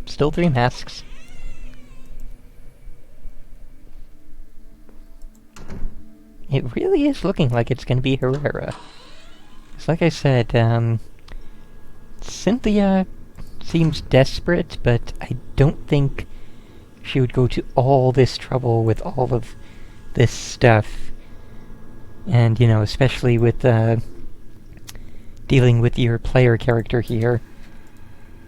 still 3 masks. It really is looking like it's gonna be Herrera. It's like I said, Cynthia seems desperate, but I don't think she would go to all this trouble with all of this stuff. And, especially with, dealing with your player character here.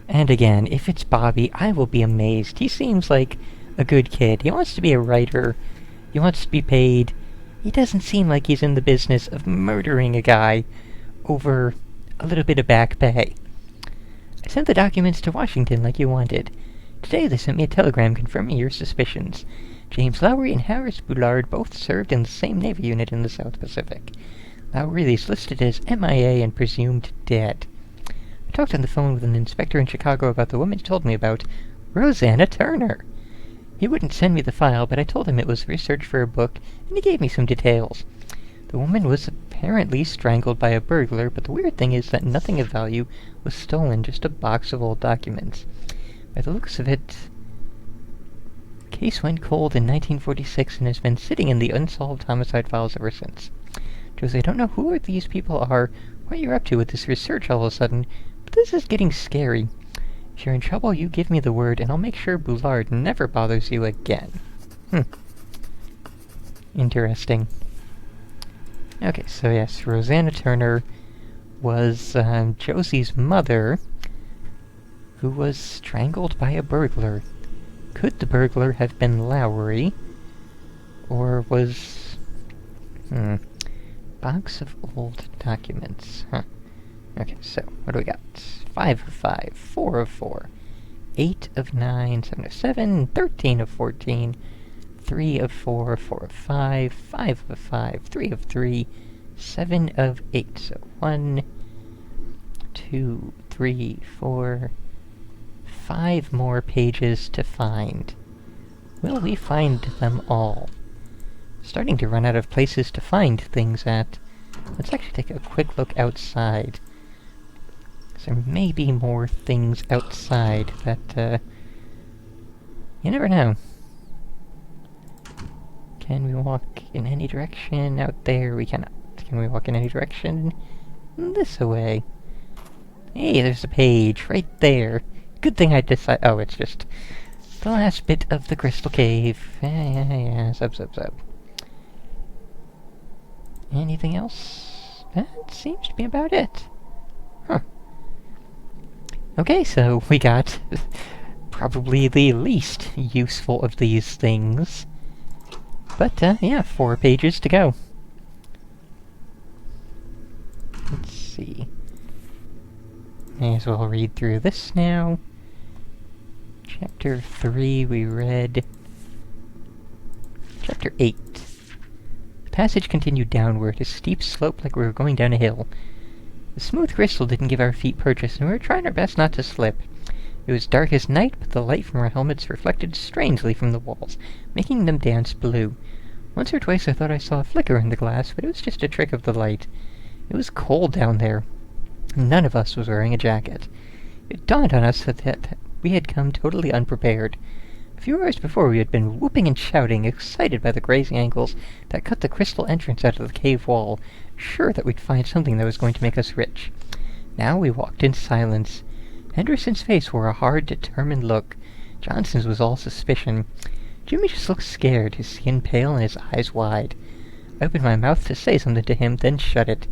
And again, if it's Bobby, I will be amazed. He seems like a good kid. He wants to be a writer. He wants to be paid. He doesn't seem like he's in the business of murdering a guy over a little bit of back pay. I sent the documents to Washington like you wanted. Today they sent me a telegram confirming your suspicions. James Lowry and Harris Boulard both served in the same Navy unit in the South Pacific. Lowry is listed as MIA and presumed dead. I talked on the phone with an inspector in Chicago about the woman you told me about, Rosanna Turner. He wouldn't send me the file, but I told him it was research for a book, and he gave me some details. The woman was apparently strangled by a burglar, but the weird thing is that nothing of value was stolen, just a box of old documents. By the looks of it, the case went cold in 1946 and has been sitting in the unsolved homicide files ever since. Josie, I don't know who these people are, what you're up to with this research all of a sudden, but this is getting scary. If you're in trouble, you give me the word, and I'll make sure Boulard never bothers you again. Interesting. Okay, so yes, Rosanna Turner was Josie's mother, who was strangled by a burglar. Could the burglar have been Lowry? Or was... box of old documents. Okay, so, what do we got? 5 of 5, 4 of 4, 8 of 9, 7 of 7, 13 of 14, 3 of 4, 4 of 5, 5 of 5, 3 of 3, 7 of 8. So 1, 2, 3, 4, 5 more pages to find. Will we find them all? Starting to run out of places to find things at. Let's actually take a quick look outside. There may be more things outside that, you never know. Can we walk in any direction out there? We cannot. Can we walk in any direction? This way. Hey, there's a page right there. Good thing I decided... Oh, it's just the last bit of the crystal cave. Yeah. Sub. Anything else? That seems to be about it. Okay, so we got probably the least useful of these things. But, yeah, 4 pages to go. Let's see. May as well read through this now. Chapter 3 we read. Chapter 8. The passage continued downward, a steep slope like we were going down a hill. The smooth crystal didn't give our feet purchase, and we were trying our best not to slip. It was dark as night, but the light from our helmets reflected strangely from the walls, making them dance blue. Once or twice I thought I saw a flicker in the glass, but it was just a trick of the light. It was cold down there. None of us was wearing a jacket. It dawned on us that we had come totally unprepared. A few hours before we had been whooping and shouting, excited by the grazing angles that cut the crystal entrance out of the cave wall, sure that we'd find something that was going to make us rich. Now we walked in silence. Henderson's face wore a hard, determined look. Johnson's was all suspicion. Jimmy just looked scared, his skin pale and his eyes wide. I opened my mouth to say something to him, then shut it.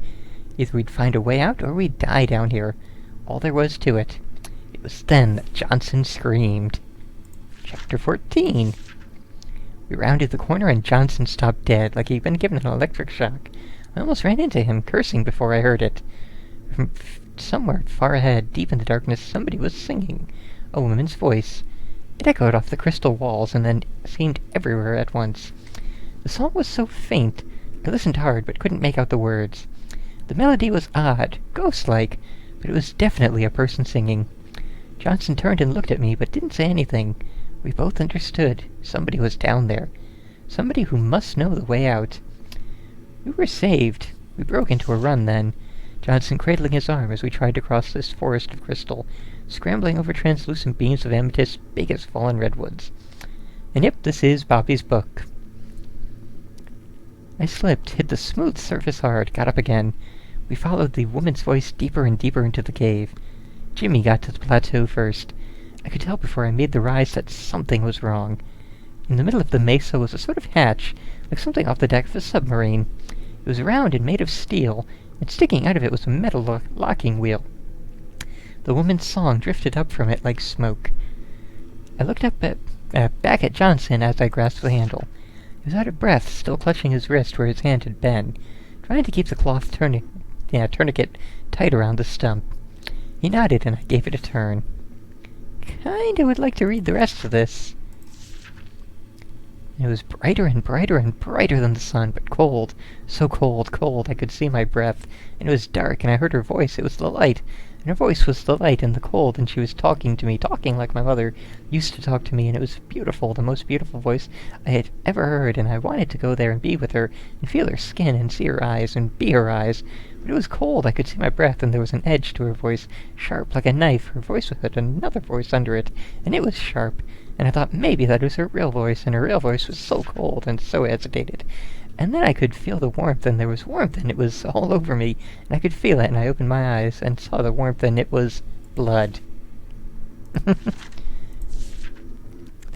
Either we'd find a way out, or we'd die down here. All there was to it. It was then that Johnson screamed. Chapter 14. We rounded the corner and Johnson stopped dead, like he'd been given an electric shock. I almost ran into him, cursing before I heard it. From somewhere far ahead, deep in the darkness, somebody was singing. A woman's voice. It echoed off the crystal walls and then seemed everywhere at once. The song was so faint, I listened hard but couldn't make out the words. The melody was odd, ghost-like, but it was definitely a person singing. Johnson turned and looked at me, but didn't say anything. We both understood. Somebody was down there. Somebody who must know the way out. We were saved. We broke into a run then. Johnson cradling his arm as we tried to cross this forest of crystal, scrambling over translucent beams of amethyst big as fallen redwoods. And yep, this is Bobby's book. I slipped, hit the smooth surface hard, got up again. We followed the woman's voice deeper and deeper into the cave. Jimmy got to the plateau first. I could tell before I made the rise that something was wrong. In the middle of the mesa was a sort of hatch, like something off the deck of a submarine. It was round and made of steel, and sticking out of it was a metal locking wheel. The woman's song drifted up from it like smoke. I looked up back at Johnson as I grasped the handle. He was out of breath, still clutching his wrist where his hand had been, trying to keep the cloth tourniquet tight around the stump. He nodded, and I gave it a turn. Kinda would like to read the rest of this. It was brighter and brighter and brighter than the sun, but cold. So cold, cold, I could see my breath. And it was dark, and I heard her voice. It was the light. And her voice was the light and the cold, and she was talking to me, talking like my mother used to talk to me, and it was beautiful, the most beautiful voice I had ever heard, and I wanted to go there and be with her, and feel her skin, and see her eyes, and be her eyes. But it was cold, I could see my breath, and there was an edge to her voice, sharp like a knife. Her voice had another voice under it, and it was sharp. And I thought maybe that was her real voice, and her real voice was so cold and so hesitated. And then I could feel the warmth, and there was warmth, and it was all over me, and I could feel it, and I opened my eyes and saw the warmth, and it was blood. The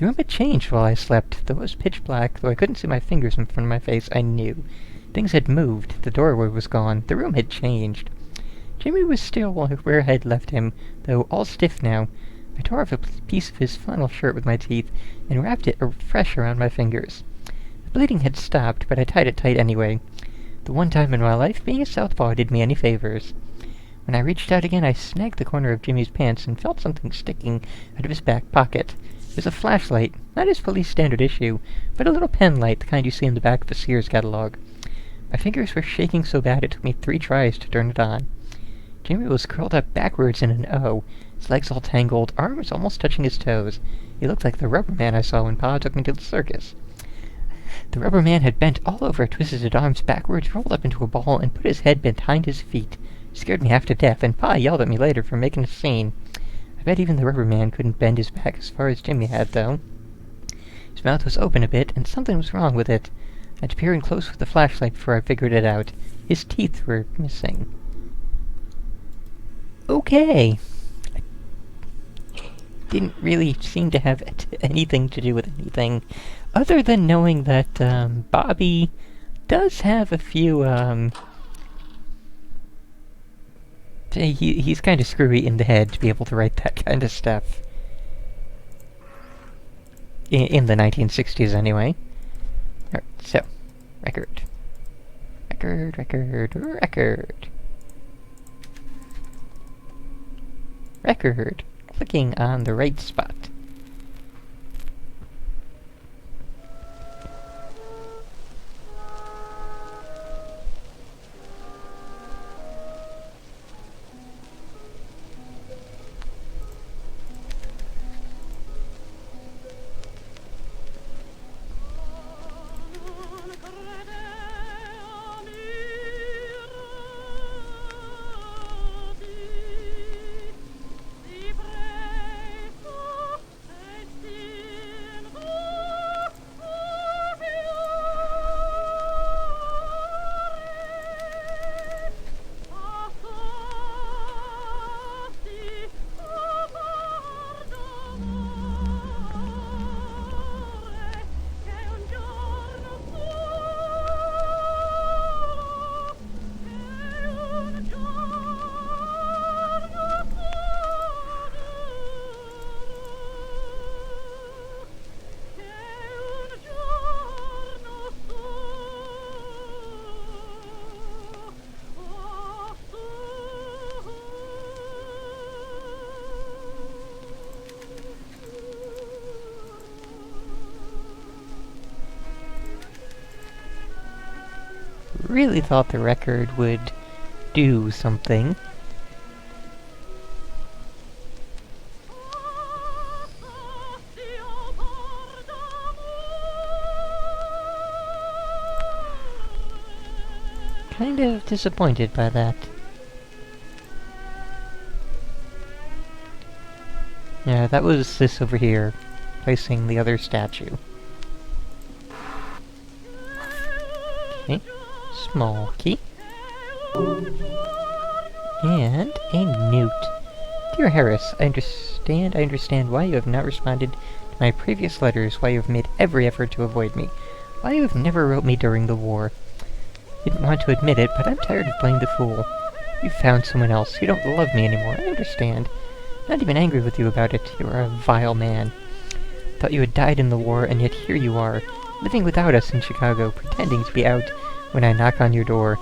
room had changed while I slept. Though it was pitch black, though I couldn't see my fingers in front of my face, I knew. Things had moved. The doorway was gone. The room had changed. Jimmy was still where I had left him, though all stiff now. I tore off a piece of his flannel shirt with my teeth, and wrapped it fresh around my fingers. The bleeding had stopped, but I tied it tight anyway. The one time in my life being a southpaw did me any favors. When I reached out again, I snagged the corner of Jimmy's pants and felt something sticking out of his back pocket. It was a flashlight, not his police standard issue, but a little pen light, the kind you see in the back of a Sears catalog. My fingers were shaking so bad it took me 3 tries to turn it on. Jimmy was curled up backwards in an O, his legs all tangled, arms almost touching his toes. He looked like the rubber man I saw when Pa took me to the circus. The rubber man had bent all over, twisted his arms backwards, rolled up into a ball, and put his head behind his feet. It scared me half to death, and Pa yelled at me later for making a scene. I bet even the rubber man couldn't bend his back as far as Jimmy had, though. His mouth was open a bit, and something was wrong with it. I had to peer in close with the flashlight before I figured it out. His teeth were missing. Okay. Didn't really seem to have anything to do with anything, other than knowing that Bobby does have a few. He's kind of screwy in the head to be able to write that kind of stuff. In the 1960s, anyway. Alright, so record. Clicking on the right spot. Really thought the record would do something. Kind of disappointed by that. Yeah, that was this over here, placing the other statue. Okay, small key. And a note. Dear Harris, I understand why you have not responded to my previous letters, why you have made every effort to avoid me, why you have never wrote me during the war. Didn't want to admit it, but I'm tired of playing the fool. You've found someone else. You don't love me anymore. I understand. Not even angry with you about it. You are a vile man. Thought you had died in the war, and yet here you are, living without us in Chicago, pretending to be out when I knock on your door.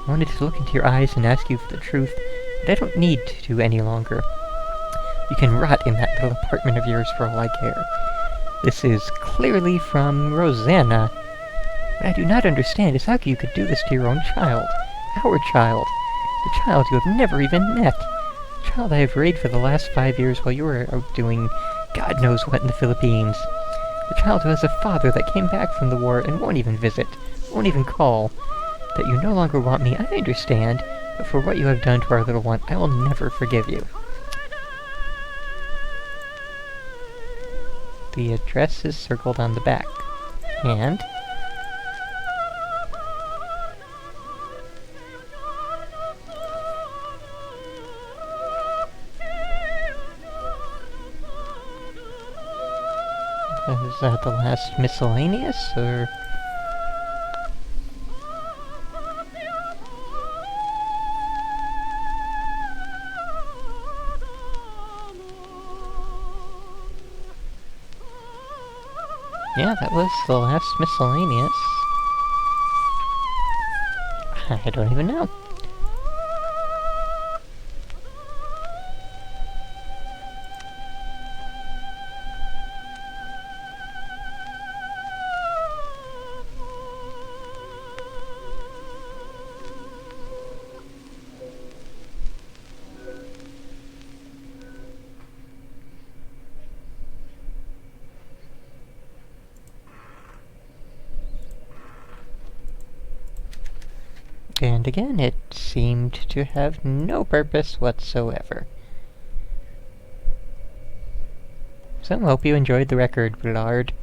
I wanted to look into your eyes and ask you for the truth, but I don't need to any longer. You can rot in that little apartment of yours for all I care. This is clearly from Rosanna. What I do not understand is how you could do this to your own child. Our child. The child you have never even met. The child I have raised for the last 5 years while you were out doing God knows what in the Philippines. The child who has a father that came back from the war and won't even visit, won't even call. That you no longer want me, I understand, but for what you have done to our little one, I will never forgive you. The address is circled on the back. And is that the last miscellaneous, or? Yeah, that was the last miscellaneous. I don't even know. And again, it seemed to have no purpose whatsoever. So, hope you enjoyed the record, Ballard.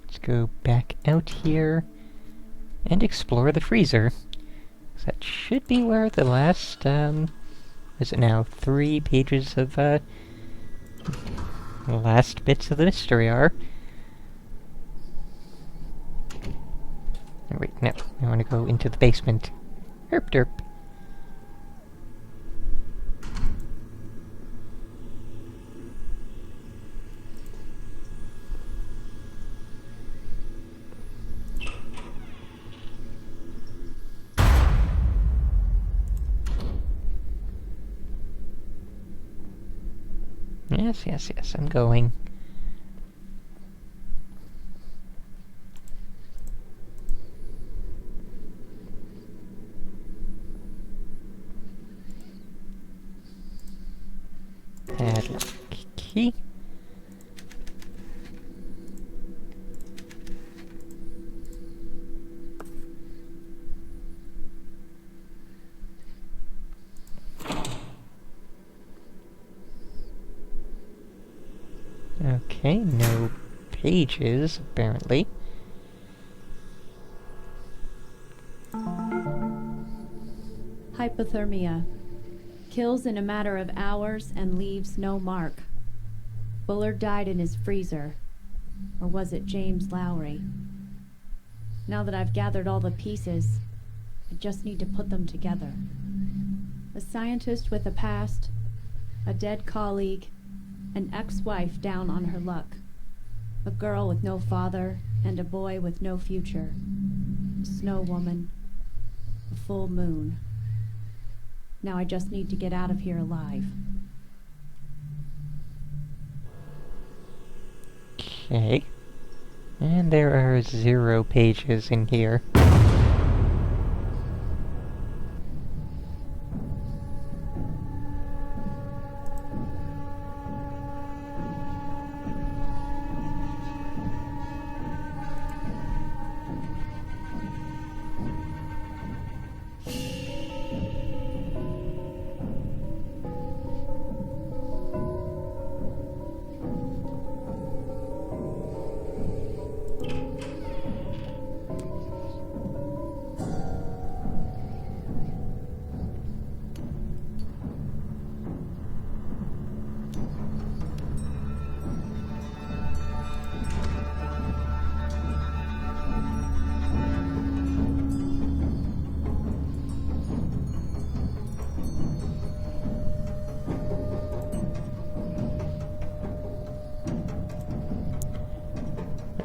Let's go back out here and explore the freezer. That should be where the last, is it now 3 pages of, the last bits of the mystery are. Oh, wait, no. I want to go into the basement. Herp derp. Yes, I'm going. Padlock key. Okay, no pages, apparently. Hypothermia. Kills in a matter of hours and leaves no mark. Bullard died in his freezer. Or was it James Lowry? Now that I've gathered all the pieces, I just need to put them together. A scientist with a past, a dead colleague, an ex-wife down on her luck, a girl with no father, and a boy with no future, a snow woman, a full moon. Now I just need to get out of here alive. Okay. And there are 0 pages in here.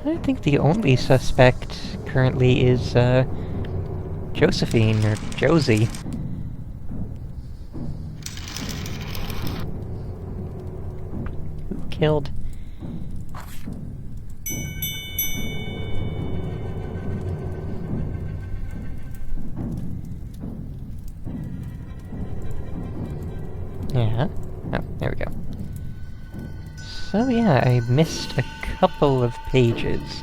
I think the only suspect currently is, Josephine, or Josie. Who killed? Yeah. Oh, there we go. So yeah, I missed a couple of pages.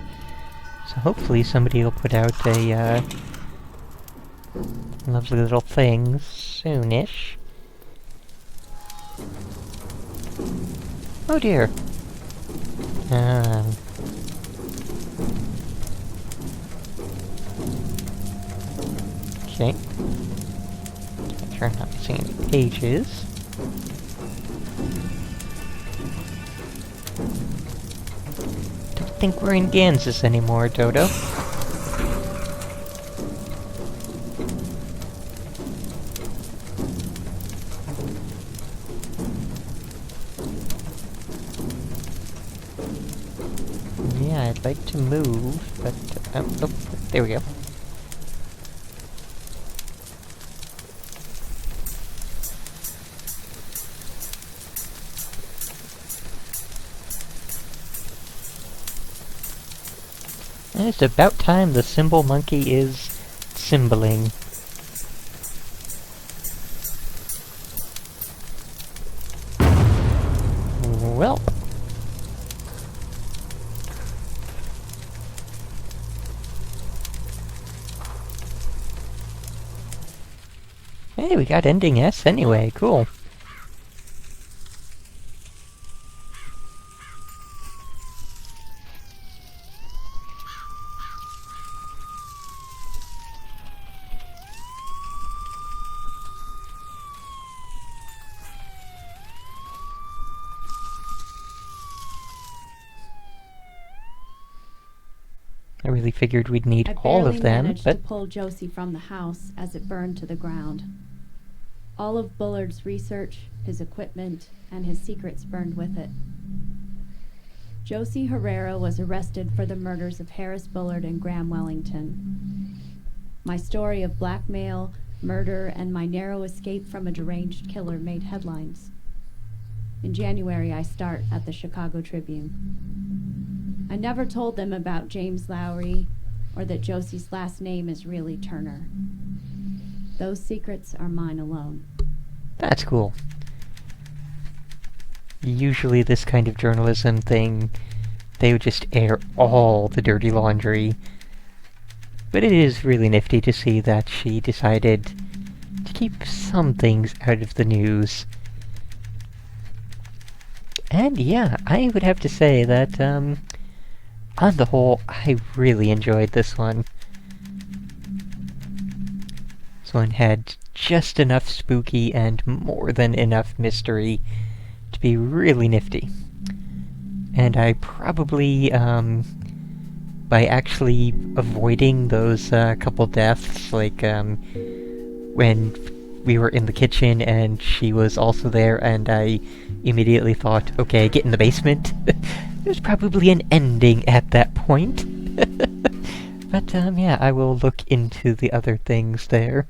So hopefully somebody will put out a, lovely little thing soonish. Oh dear. Okay. Make sure I'm not missing any pages. Don't think we're in Kansas anymore, Dodo. Yeah, I'd like to move, but... oh, there we go. And it's about time the symbol monkey is symboling. Well. Hey, we got ending S anyway, cool. I really figured we'd need all of them, managed but... to pull Josie from the house as it burned to the ground. All of Bullard's research, his equipment, and his secrets burned with it. Josie Herrera was arrested for the murders of Harris Bullard and Graham Wellington. My story of blackmail, murder, and my narrow escape from a deranged killer made headlines. In January, I start at the Chicago Tribune. I never told them about James Lowry or that Josie's last name is really Turner. Those secrets are mine alone. That's cool. Usually this kind of journalism thing, they would just air all the dirty laundry. But it is really nifty to see that she decided to keep some things out of the news. And yeah, I would have to say that, on the whole, I really enjoyed this one. This one had just enough spooky and more than enough mystery to be really nifty. And I probably, by actually avoiding those couple deaths, like when we were in the kitchen and she was also there and I immediately thought, okay, get in the basement. There's probably an ending at that point. But yeah, I will look into the other things there.